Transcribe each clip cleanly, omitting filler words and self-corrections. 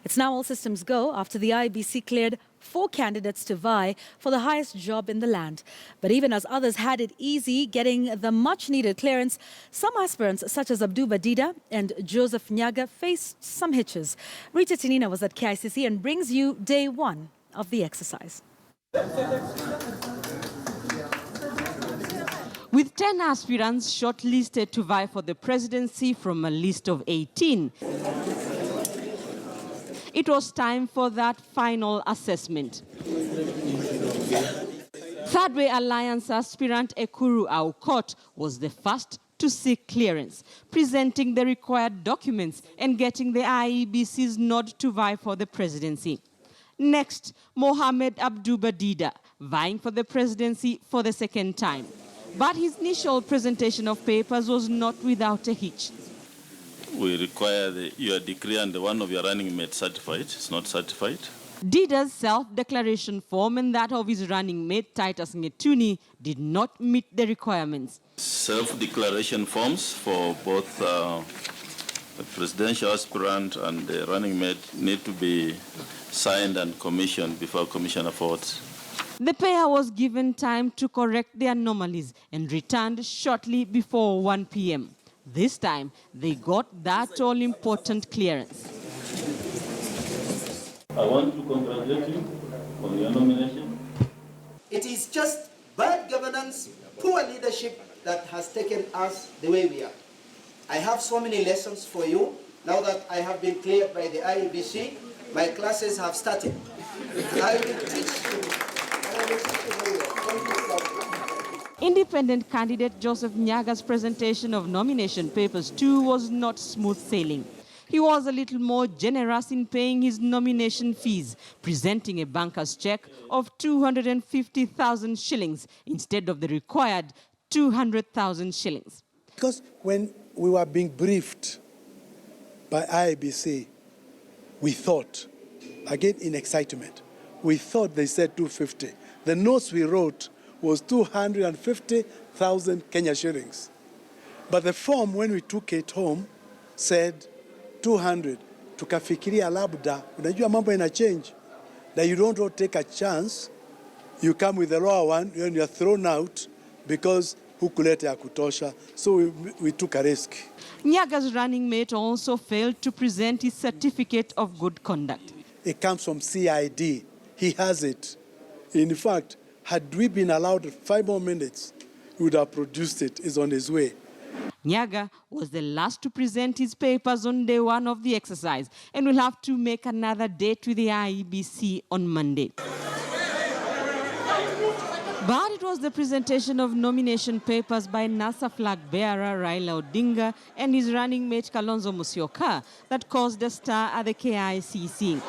It's now all systems go after the IEBC cleared 4 candidates to vie for the highest job in the land. But even as others had it easy getting the much-needed clearance, some aspirants such as Abduba Dida and Joseph Nyaga faced some hitches. Rita Tinina was at KICC and brings you day 1 of the exercise. With 10 aspirants shortlisted to vie for the presidency from a list of 18, it was time for that final assessment. Third Way Alliance aspirant Ekuru Aukot was the first to seek clearance, presenting the required documents and getting the IEBC's nod to vie for the presidency. Next, Mohamed Abduba Dida, vying for the presidency for the second time. But his initial presentation of papers was not without a hitch. We require your decree and the one of your running mate certified. It's not certified. Dida's self-declaration form and that of his running mate, Titus Ngetuni, did not meet the requirements. Self-declaration forms for both the presidential aspirant and the running mate need to be signed and commissioned before commissioner votes. The pair was given time to correct the anomalies and returned shortly before 1 p.m. This time, they got that all-important clearance. I want to congratulate you on your nomination. It is just bad governance, poor leadership that has taken us the way we are. I have so many lessons for you. Now that I have been cleared by the IEBC, my classes have started. I will teach you. Independent candidate Joseph Nyaga's presentation of nomination papers too was not smooth sailing. He was a little more generous in paying his nomination fees, presenting a banker's check of 250,000 shillings instead of the required 200,000 shillings. Because when we were being briefed by IEBC, we thought, again in excitement, we thought they said 250. The notes we wrote was 250,000 Kenya shillings. But the form, when we took it home, said 200. Tukafikiria labda, unajua mambo ina change. That you don't take a chance, you come with the lower one, and you're thrown out because hukulete ya kutosha. So we took a risk. Nyaga's running mate also failed to present his certificate of good conduct. It comes from CID. He has it. In fact, had we been allowed 5 more minutes, he would have produced it. It's on his way. Nyaga was the last to present his papers on day 1 of the exercise and will have to make another date with the IEBC on Monday. But it was the presentation of nomination papers by NASA flag bearer Raila Odinga and his running mate Kalonzo Musyoka that caused a stir at the KICC.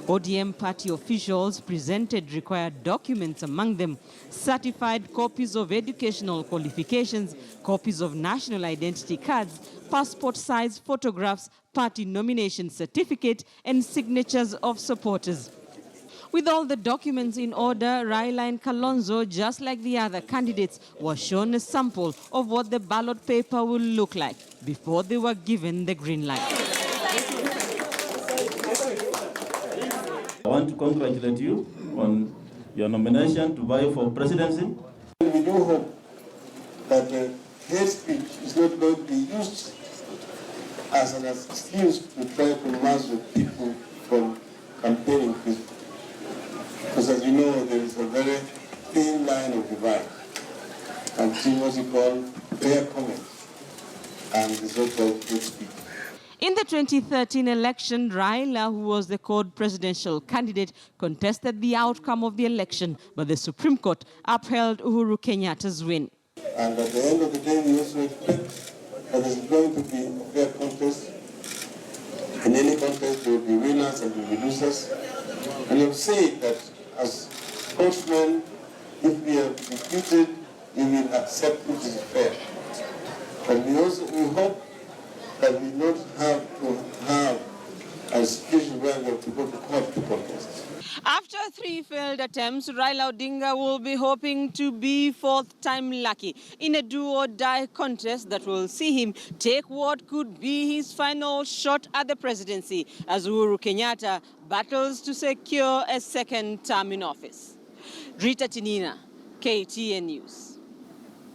ODM party officials presented required documents, among them certified copies of educational qualifications, copies of national identity cards, passport-size photographs, party nomination certificate, and signatures of supporters. With all the documents in order, Raila and Kalonzo, just like the other candidates, were shown a sample of what the ballot paper will look like before they were given the green light. I want to congratulate you on your nomination to vie for presidency. We do hope that hate speech is not going to be used as an excuse to try to master people from campaigning peacefully. Because as you know, there is a very thin line of divide between what you call fair comment and the so-called hate speech. In the 2013 election, Raila, who was the co-presidential candidate, contested the outcome of the election, but the Supreme Court upheld Uhuru Kenyatta's win. And at the end of the day, we also expect that there's going to be a fair contest. In any contest, there will be winners and there will be losers. And you've said that as spokesmen, if we are defeated, we will accept it is fair. But we hope that we don't have to have a situation where we have to go to court to protest. After 3 failed attempts, Raila Odinga will be hoping to be fourth time lucky in a do-or-die contest that will see him take what could be his final shot at the presidency as Uhuru Kenyatta battles to secure a second term in office. Rita Tinina, KTN News.